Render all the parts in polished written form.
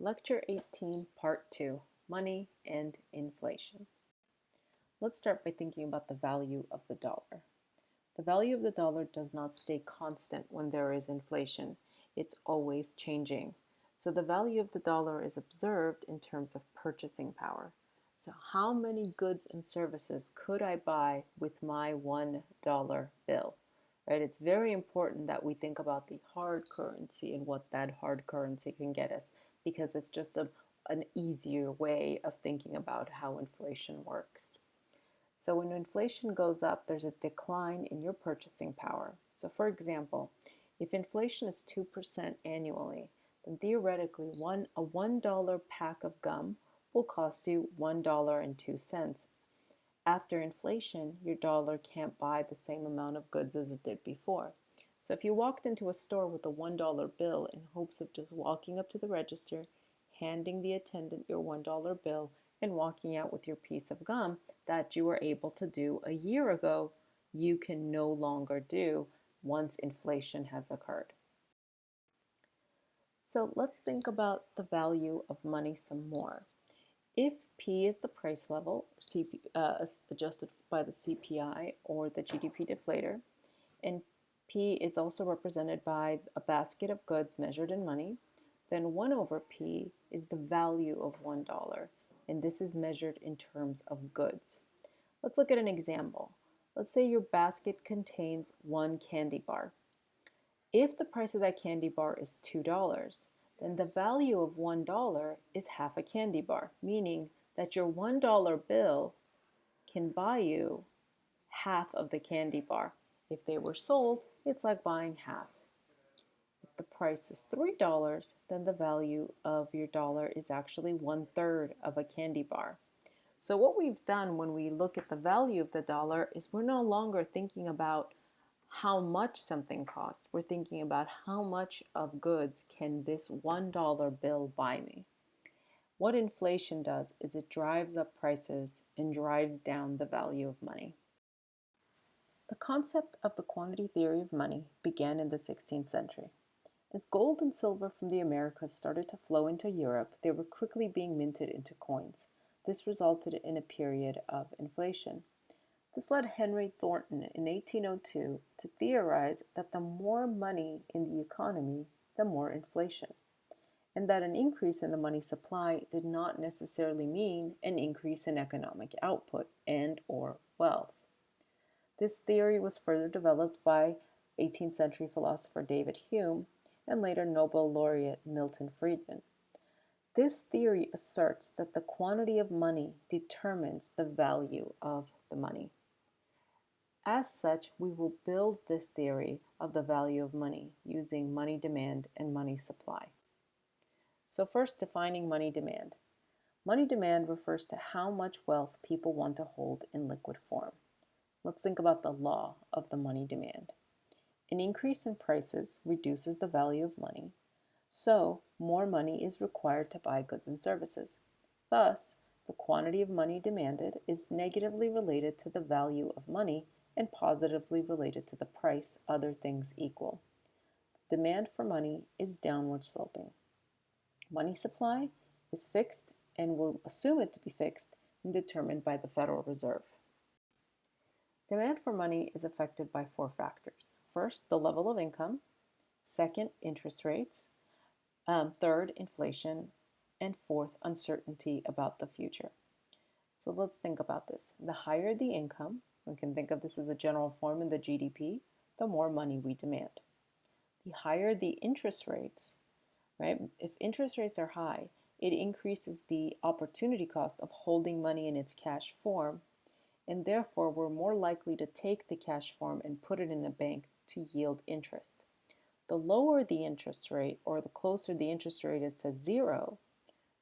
Lecture 18, Part 2, Money and Inflation. Let's start by thinking about the value of the dollar. The value of the dollar does not stay constant when there is inflation. It's always changing. So the value of the dollar is observed in terms of purchasing power. So how many goods and services could I buy with my $1 bill? Right? It's very important that we think about the hard currency and what that hard currency can get us, because it's just an easier way of thinking about how inflation works. So when inflation goes up, there's a decline in your purchasing power. So for example, if inflation is 2% annually, then theoretically a $1 pack of gum will cost you $1.02. After inflation, your dollar can't buy the same amount of goods as it did before. So if you walked into a store with a $1 bill in hopes of just walking up to the register, handing the attendant your $1 bill, and walking out with your piece of gum that you were able to do a year ago, you can no longer do once inflation has occurred. So let's think about the value of money some more. If P is the price level, adjusted by the CPI or the GDP deflator, and P is also represented by a basket of goods measured in money, then 1 over P is the value of $1, and this is measured in terms of goods. Let's look at an example. Let's say your basket contains one candy bar. If the price of that candy bar is $2, then the value of $1 is half a candy bar, meaning that your $1 bill can buy you half of the candy bar. If they were sold, it's like buying half. If the price is $3, then the value of your dollar is actually 1/3 of a candy bar. So what we've done when we look at the value of the dollar is we're no longer thinking about how much something costs. We're thinking about how much of goods can this $1 bill buy me. What inflation does is it drives up prices and drives down the value of money. The concept of the quantity theory of money began in the 16th century. As gold and silver from the Americas started to flow into Europe, they were quickly being minted into coins. This resulted in a period of inflation. This led Henry Thornton in 1802 to theorize that the more money in the economy, the more inflation, and that an increase in the money supply did not necessarily mean an increase in economic output and/or wealth. This theory was further developed by 18th century philosopher David Hume and later Nobel laureate Milton Friedman. This theory asserts that the quantity of money determines the value of the money. As such, we will build this theory of the value of money using money demand and money supply. So first, defining money demand. Money demand refers to how much wealth people want to hold in liquid form. Let's think about the law of the money demand. An increase in prices reduces the value of money, so more money is required to buy goods and services. Thus, the quantity of money demanded is negatively related to the value of money and positively related to the price, other things equal. Demand for money is downward sloping. Money supply is fixed and we'll assume it to be fixed and determined by the Federal Reserve. Demand for money is affected by 4 factors. First, the level of income. Second, interest rates. Third, inflation. And fourth, uncertainty about the future. So let's think about this. The higher the income, we can think of this as a general form in the GDP, the more money we demand. The higher the interest rates, right? If interest rates are high, it increases the opportunity cost of holding money in its cash form, and therefore we're more likely to take the cash form and put it in a bank to yield interest. The lower the interest rate, or the closer the interest rate is to zero,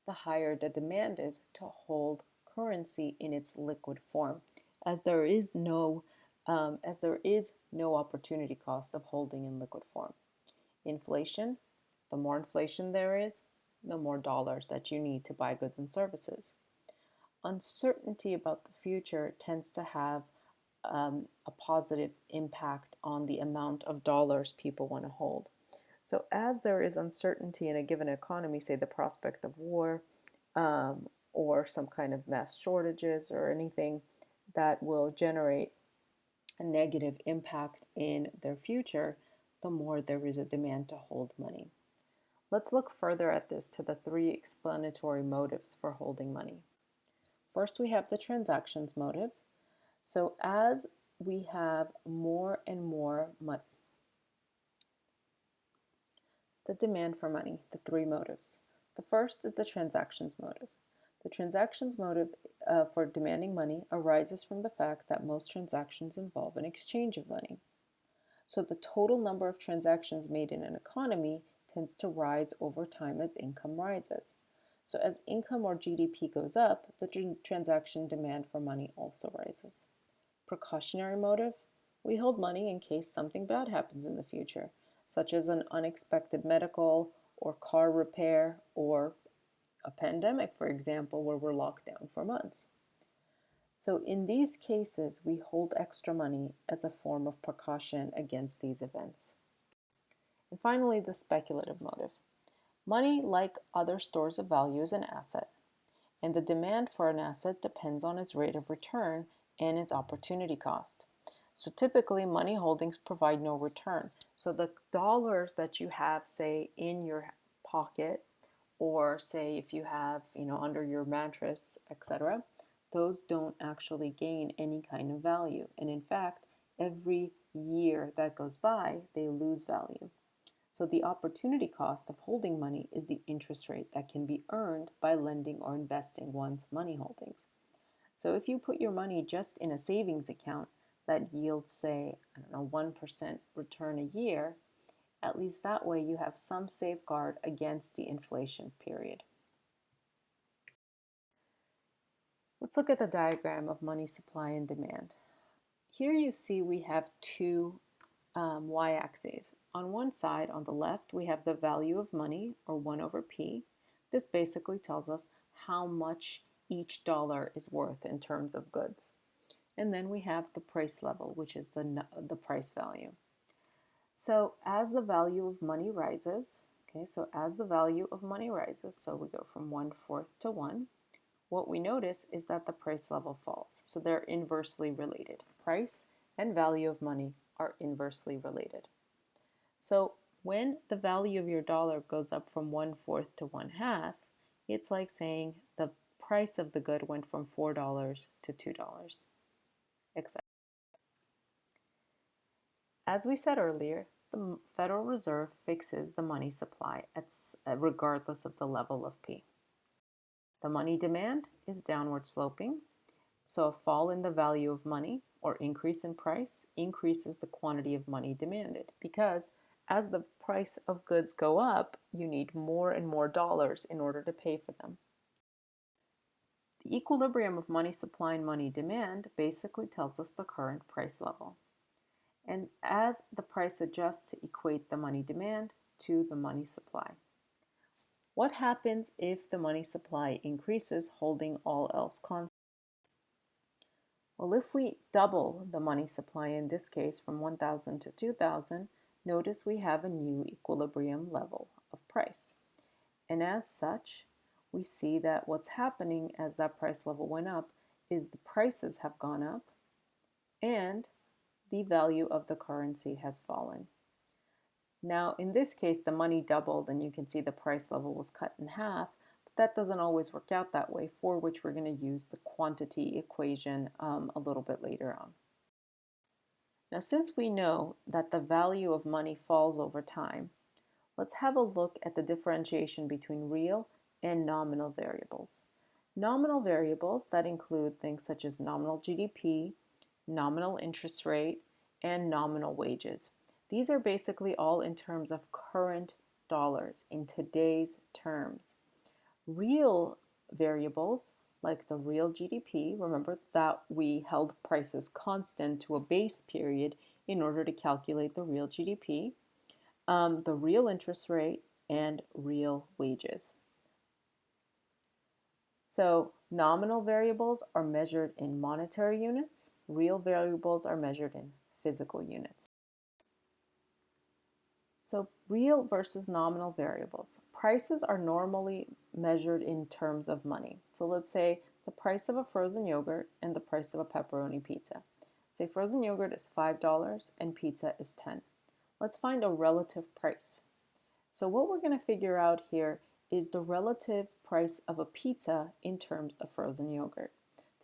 the higher the demand is to hold currency in its liquid form, as there is no opportunity cost of holding in liquid form. Inflation, the more inflation there is, the more dollars that you need to buy goods and services. Uncertainty about the future tends to have a positive impact on the amount of dollars people want to hold. So as there is uncertainty in a given economy, say the prospect of war, or some kind of mass shortages or anything that will generate a negative impact in their future, the more there is a demand to hold money. Let's look further at this to the three explanatory motives for holding money. First, we have the transactions motive. So as we have more and more money, the demand for money, the three motives. The first is the transactions motive. The transactions motive for demanding money arises from the fact that most transactions involve an exchange of money. So the total number of transactions made in an economy tends to rise over time as income rises. So as income or GDP goes up, the transaction demand for money also rises. Precautionary motive: we hold money in case something bad happens in the future, such as an unexpected medical or car repair or a pandemic, for example, where we're locked down for months. So in these cases, we hold extra money as a form of precaution against these events. And finally, the speculative motive. Money, like other stores of value, is an asset, and the demand for an asset depends on its rate of return and its opportunity cost. So typically, money holdings provide no return. So the dollars that you have, say, in your pocket, or say if you have, under your mattress, etc., those don't actually gain any kind of value. And in fact, every year that goes by, they lose value. So the opportunity cost of holding money is the interest rate that can be earned by lending or investing one's money holdings. So if you put your money just in a savings account that yields, say, 1% return a year, at least that way you have some safeguard against the inflation period. Let's look at the diagram of money supply and demand. Here you see we have two y-axes. On one side, on the left, we have the value of money, or 1 over P. This basically tells us how much each dollar is worth in terms of goods. And then we have the price level, which is the price value. So as the value of money rises, so we go from 1/4 to 1, what we notice is that the price level falls. So they're inversely related. Price and value of money are inversely related. So when the value of your dollar goes up from 1/4 to 1/2, it's like saying the price of the good went from $4 to $2, etc. As we said earlier, the Federal Reserve fixes the money supply regardless of the level of P. The money demand is downward sloping, so a fall in the value of money or increase in price increases the quantity of money demanded, because as the price of goods go up, you need more and more dollars in order to pay for them. The equilibrium of money supply and money demand basically tells us the current price level. And as the price adjusts to equate the money demand to the money supply. What happens if the money supply increases, holding all else constant? Well, if we double the money supply, in this case from 1,000 to 2,000, notice we have a new equilibrium level of price. And as such, we see that what's happening as that price level went up is the prices have gone up and the value of the currency has fallen. Now, in this case, the money doubled and you can see the price level was cut in half, but that doesn't always work out that way, for which we're going to use the quantity equation a little bit later on. Now, since we know that the value of money falls over time, let's have a look at the differentiation between real and nominal variables. Nominal variables that include things such as nominal GDP, nominal interest rate, and nominal wages. These are basically all in terms of current dollars, in today's terms. Real variables, like the real GDP, remember that we held prices constant to a base period in order to calculate the real GDP, the real interest rate, and real wages. So nominal variables are measured in monetary units. Real variables are measured in physical units. So real versus nominal variables. Prices are normally measured in terms of money. So let's say the price of a frozen yogurt and the price of a pepperoni pizza. Say frozen yogurt is $5 and pizza is 10. Let's find a relative price. So what we're going to figure out here is the relative price of a pizza in terms of frozen yogurt.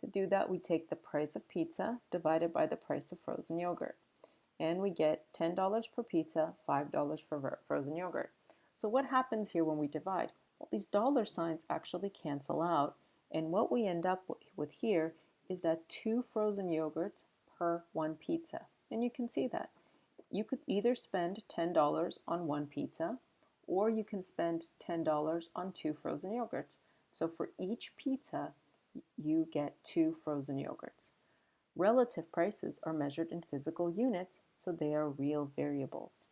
To do that, we take the price of pizza divided by the price of frozen yogurt. And we get $10 per pizza, $5 for frozen yogurt. So what happens here when we divide? Well, these dollar signs actually cancel out. And what we end up with here is that 2 frozen yogurts per 1 pizza. And you can see that. You could either spend $10 on 1 pizza, or you can spend $10 on 2 frozen yogurts. So for each pizza, you get 2 frozen yogurts. Relative prices are measured in physical units, so they are real variables.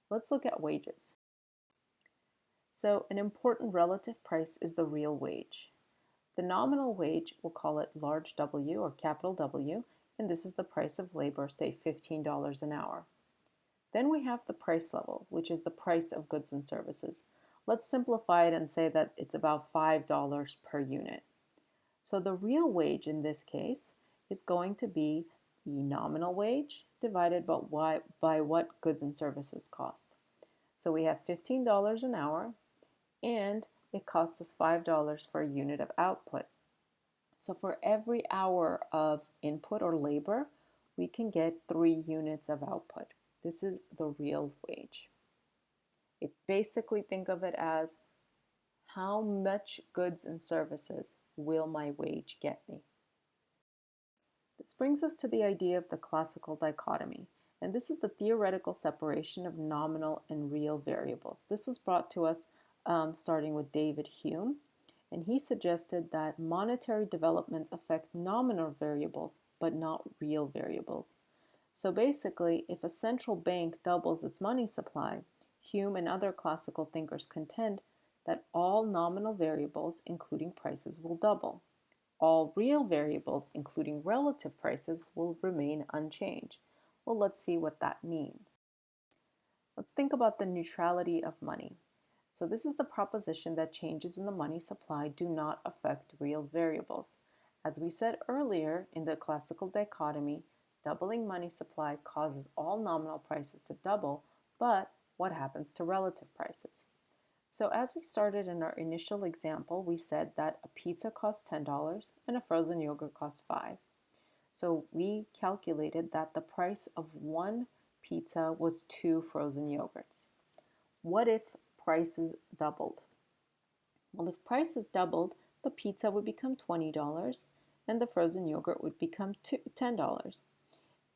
Let's look at wages. So an important relative price is the real wage. The nominal wage, we'll call it large W or capital W, and this is the price of labor, say $15 an hour. Then we have the price level, which is the price of goods and services. Let's simplify it and say that it's about $5 per unit. So the real wage in this case is going to be the nominal wage divided by what goods and services cost. So we have $15 an hour, and it costs us $5 for a unit of output. So for every hour of input or labor, we can get 3 units of output. This is the real wage. It basically, think of it as how much goods and services will my wage get me? This brings us to the idea of the classical dichotomy, and this is the theoretical separation of nominal and real variables. This was brought to us starting with David Hume, and he suggested that monetary developments affect nominal variables but not real variables. So basically, if a central bank doubles its money supply, Hume and other classical thinkers contend that all nominal variables, including prices, will double. All real variables, including relative prices, will remain unchanged. Well, let's see what that means. Let's think about the neutrality of money. So this is the proposition that changes in the money supply do not affect real variables. As we said earlier in the classical dichotomy, doubling money supply causes all nominal prices to double, but what happens to relative prices? So as we started in our initial example, we said that a pizza costs $10 and a frozen yogurt costs $5. So we calculated that the price of 1 pizza was 2 frozen yogurts. What if prices doubled? Well, if prices doubled, the pizza would become $20 and the frozen yogurt would become $10.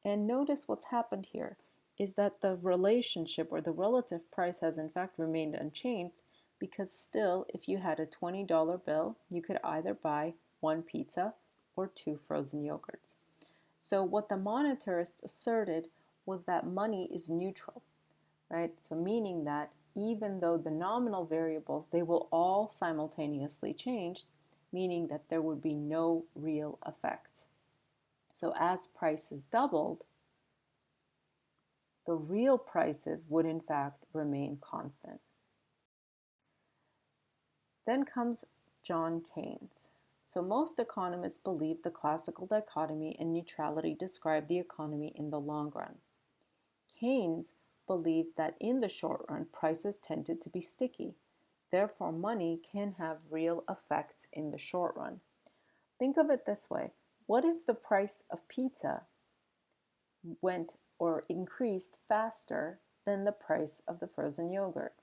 And notice what's happened here is that the relationship or the relative price has in fact remained unchanged, because still, if you had a $20 bill, you could either buy 1 pizza or 2 frozen yogurts. So what the monetarists asserted was that money is neutral, right? So meaning that even though the nominal variables, they will all simultaneously change, meaning that there would be no real effects. So as prices doubled, the real prices would in fact remain constant. Then comes John Keynes. So most economists believe the classical dichotomy and neutrality describe the economy in the long run. Keynes believed that in the short run, prices tended to be sticky. Therefore, money can have real effects in the short run. Think of it this way. What if the price of pizza went or increased faster than the price of the frozen yogurt?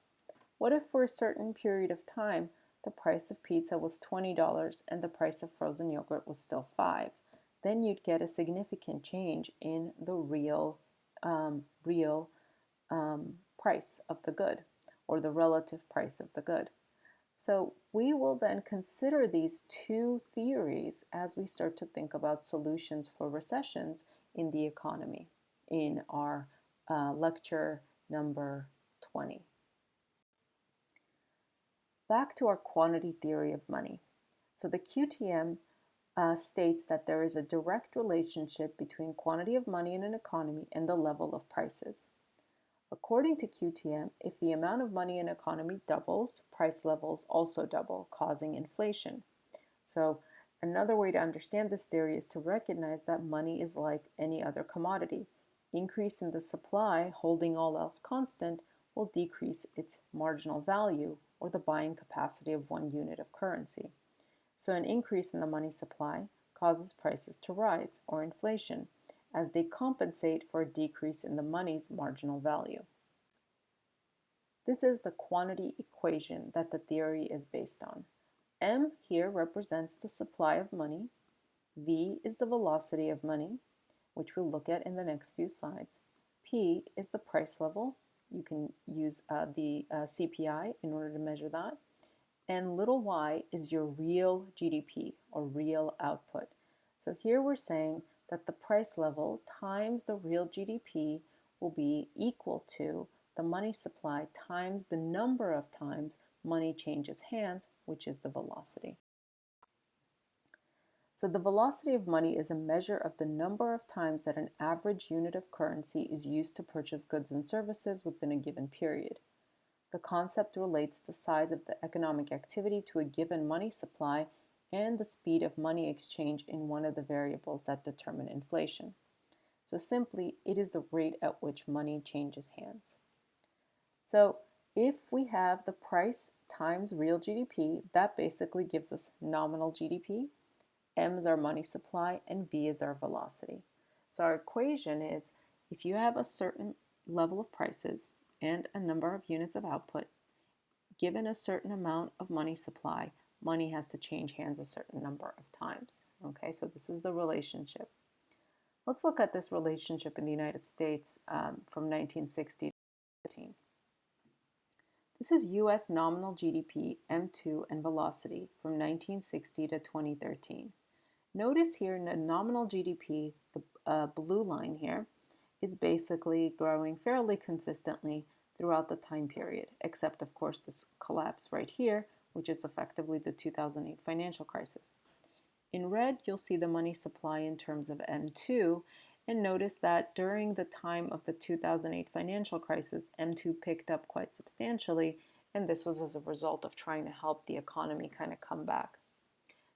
What if for a certain period of time the price of pizza was $20 and the price of frozen yogurt was still $5? Then you'd get a significant change in the real price of the good, or the relative price of the good. So we will then consider these two theories as we start to think about solutions for recessions in the economy in our lecture number 20. Back to our quantity theory of money. So the QTM states that there is a direct relationship between quantity of money in an economy and the level of prices. According to QTM, if the amount of money in an economy doubles, price levels also double, causing inflation. So another way to understand this theory is to recognize that money is like any other commodity. Increase in the supply, holding all else constant, will decrease its marginal value, or the buying capacity of one unit of currency. So an increase in the money supply causes prices to rise, or inflation, as they compensate for a decrease in the money's marginal value. This is the quantity equation that the theory is based on. M here represents the supply of money. V is the velocity of money, which we'll look at in the next few slides. P is the price level. You can use the CPI in order to measure that. And little y is your real GDP, or real output. So here we're saying that the price level times the real GDP will be equal to the money supply times the number of times money changes hands, which is the velocity. So the velocity of money is a measure of the number of times that an average unit of currency is used to purchase goods and services within a given period. The concept relates the size of the economic activity to a given money supply and the speed of money exchange in one of the variables that determine inflation. So simply, it is the rate at which money changes hands. So if we have the price times real GDP, that basically gives us nominal GDP. M is our money supply, and V is our velocity. So our equation is, if you have a certain level of prices and a number of units of output, given a certain amount of money supply, money has to change hands a certain number of times. Okay, so this is the relationship. Let's look at this relationship in the United States from 1960 to 2013. This is U.S. nominal GDP, M2, and velocity from 1960 to 2013. Notice here in the nominal GDP, the blue line here is basically growing fairly consistently throughout the time period, except of course this collapse right here, which is effectively the 2008 financial crisis. In red, you'll see the money supply in terms of M2, and notice that during the time of the 2008 financial crisis, M2 picked up quite substantially, and this was as a result of trying to help the economy kind of come back.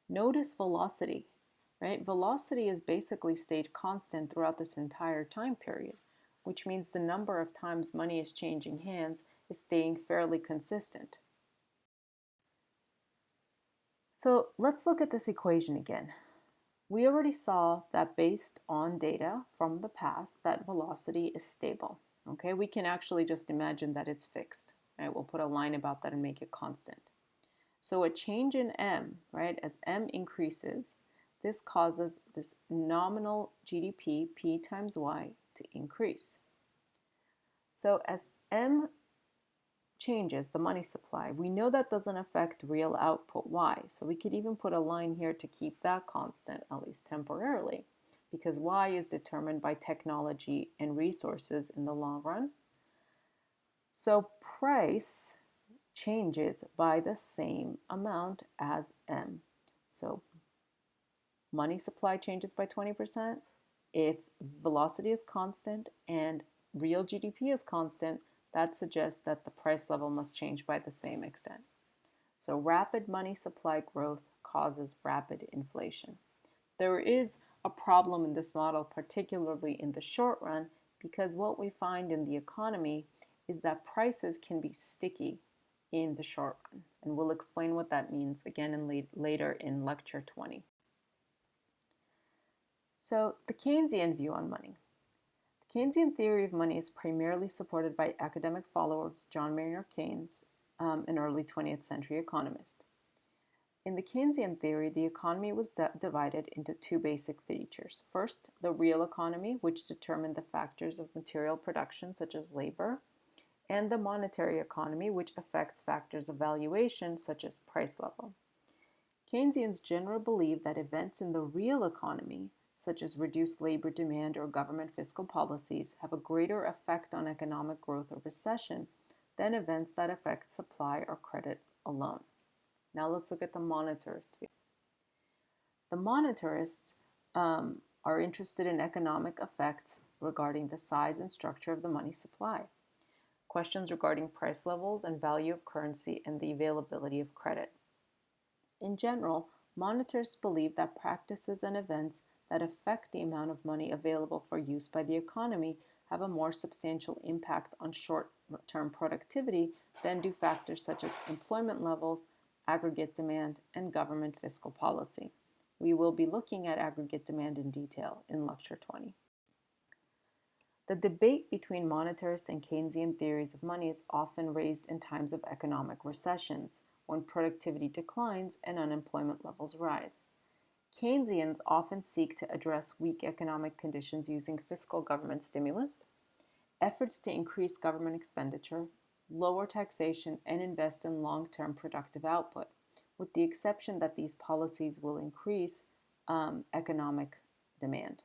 Notice velocity, right? Velocity has basically stayed constant throughout this entire time period, which means the number of times money is changing hands is staying fairly consistent. So let's look at this equation again. We already saw that based on data from the past, that velocity is stable. Okay, we can actually just imagine that it's fixed. Right? We'll put a line about that and make it constant. So a change in M, right, as M increases, this causes this nominal GDP, P times Y, to increase. So as M changes, the money supply, we know that doesn't affect real output Y. So we could even put a line here to keep that constant, at least temporarily, because Y is determined by technology and resources in the long run. So price changes by the same amount as M. So money supply changes by 20%. If velocity is constant and real GDP is constant, that suggests that the price level must change by the same extent. So rapid money supply growth causes rapid inflation. There is a problem in this model, particularly in the short run, because what we find in the economy is that prices can be sticky in the short run. And we'll explain what that means again later in lecture 20. So the Keynesian view on money. The Keynesian theory of money is primarily supported by academic followers John Maynard Keynes, an early 20th century economist. In the Keynesian theory, the economy was divided into two basic features. First, the real economy, which determined the factors of material production such as labor, and the monetary economy, which affects factors of valuation such as price level. Keynesians generally believe that events in the real economy, such as reduced labor demand or government fiscal policies, have a greater effect on economic growth or recession than events that affect supply or credit alone. Now let's look at the monetarist view. The monetarists are interested in economic effects regarding the size and structure of the money supply. questions regarding price levels and value of currency, and the availability of credit. In general, monitors believe that practices and events that affect the amount of money available for use by the economy have a more substantial impact on short-term productivity than do factors such as employment levels, aggregate demand, and government fiscal policy. We will be looking at aggregate demand in detail in Lecture 20. The debate between monetarist and Keynesian theories of money is often raised in times of economic recessions, when productivity declines and unemployment levels rise. Keynesians often seek to address weak economic conditions using fiscal government stimulus, efforts to increase government expenditure, lower taxation, and invest in long-term productive output, with the exception that these policies will increase economic demand.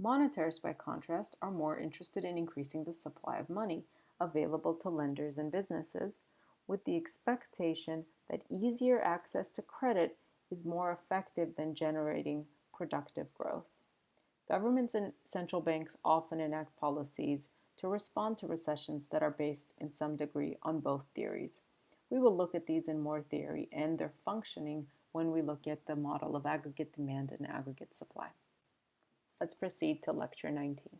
Monetarists, by contrast, are more interested in increasing the supply of money available to lenders and businesses, with the expectation that easier access to credit is more effective than generating productive growth. Governments and central banks often enact policies to respond to recessions that are based in some degree on both theories. We will look at these in more theory and their functioning when we look at the model of aggregate demand and aggregate supply. Let's proceed to Lecture 19.